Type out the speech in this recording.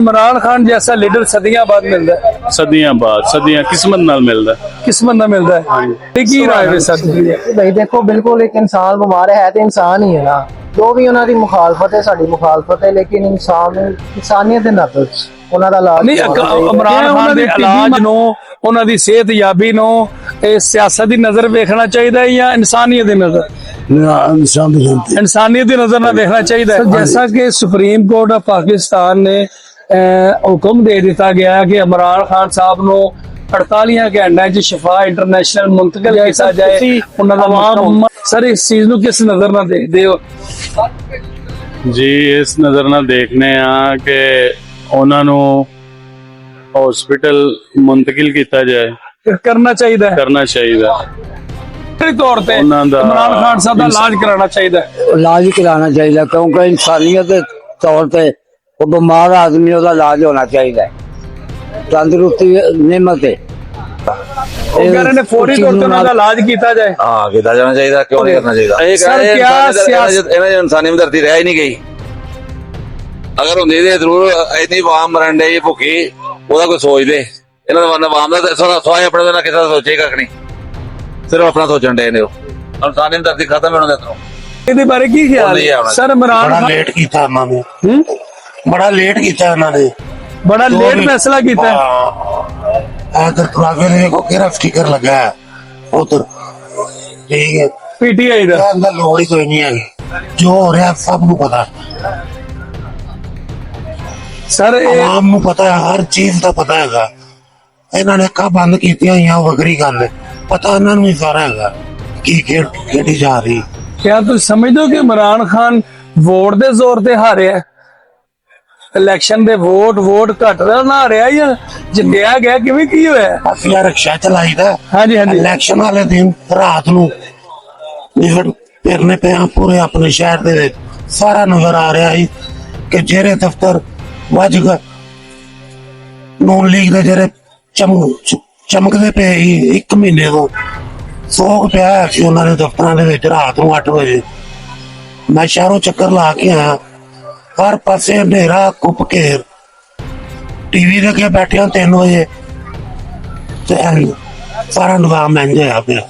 इमरान खान जैसा लीडर सदियां बाद मिलता है, सदियां किस्मत नाल मिलदा किस्मत ना मिलता है। की राय है सर? भाई देखो बिल्कुल एक इंसान बीमार है तो इंसान ही है ना, जो भी उन्होंने मुखालफत है साड़ी मुखालफत है, लेकिन इंसान इंसानियत ਦੇ ਨਾਤੇ ਉਹਨਾਂ ਦਾ ਇਲਾਜ ਨਹੀਂ ਇਮਰਾਨ ਖਾਨ ਦੇ ਇਲਾਜ ਨੂੰ, ਉਹਨਾਂ ਦੀ ਸਿਹਤਯਾਬੀ ਨੂੰ ਇਹ ਸਿਆਸਤ ਦੀ ਨਜ਼ਰ ਵੇਖਣਾ ਚਾਹੀਦਾ ਹੈ ਜਾਂ ਇਨਸਾਨੀਅਤ ਦੀ ਨਜ਼ਰ? इंसानियत की नजर ना देखना चाहिए। जैसा कि सुप्रीम कोर्ट ऑफ पाकिस्तान ने हुक्म दे दिता गया कि इमरान खान साहब नो 48 घंटे च शिफा इंटरनेशनल मुंतकिल किया जाए, सर इस चीज नु किस नजर ना देखते हो जी? इस नजर नाल देखने आ कि उन्होंने हॉस्पिटल मुंतकिल किया जाए, करना चाहिए तौर पे इमरान खान साहब का इलाज कराना चाहिए, इलाज कराना चाहिए क्योंकि इंसानियत के तौर पे वो बीमार आदमी का इलाज होना चाहिए। तंदुरुस्ती नेमत है, फौरी तौर पर इलाज किया जाए। हाँ किया जाना चाहिए, क्यों नहीं करना चाहिए? इंसानी धरती रह ही नहीं गई। अगर होंगी तो जरूर इतनी आवाम मरन डे भुखी, ओदा कोई सोच ले। इन्होंने आवाम का सवाए अपने ना किसी सोचे कख नहीं, सिर्फ अपना सोचन डे ने। इंसानी धरती खत्म होने देता। ਇਹਦੇ ਬਾਰੇ ਕੀ ਖਿਆਲ ਹੈ ਸਰ? ਇਮਰਾਨ बड़ा लेट किया उन्होंने, बड़ा लेट किया उन्होंने, बड़ा लेट फैसला किया। इधर ट्राफे देखो केरा स्टिकर लगा है उधर, ठीक है पीटीआई ਦਾ अंदर लोड़ ही कोई नहीं है, जो हो रहा है सबको पता, सर आवाम को पता है, हर चीज का पता है। इन्होंने कब बंद की वगरी गल पता इन्होंने भी सारा है की खेडी जा रही। क्या तुम समझते हो कि इमरान खान वोट दे जोर ते हारिया? इलेक्शन दे वोट घट ना हारिया या जितया गया? किवें की होया? काफिया रिक्शा चलाई था। हाँ जी, हाँ जी। इलेक्शन वाले दिन रात नूं फिरने पे पूरे अपने शहर दे विच सारा नजर आ रहा है कि जेरे दफ्तर वज गए, नून लीग दे जेरे चमकदे पे 1 महीने तो सोग पिया सी उन्होंने दफ्तरां दे विच रात नूं 8 बजे। मैं शहरों चक्कर ला के आया, हर पासे अंधेरा कुप घेर, टीवी दे अगे बैठे 3 बजे, सारा निजाम इंज होया पिया।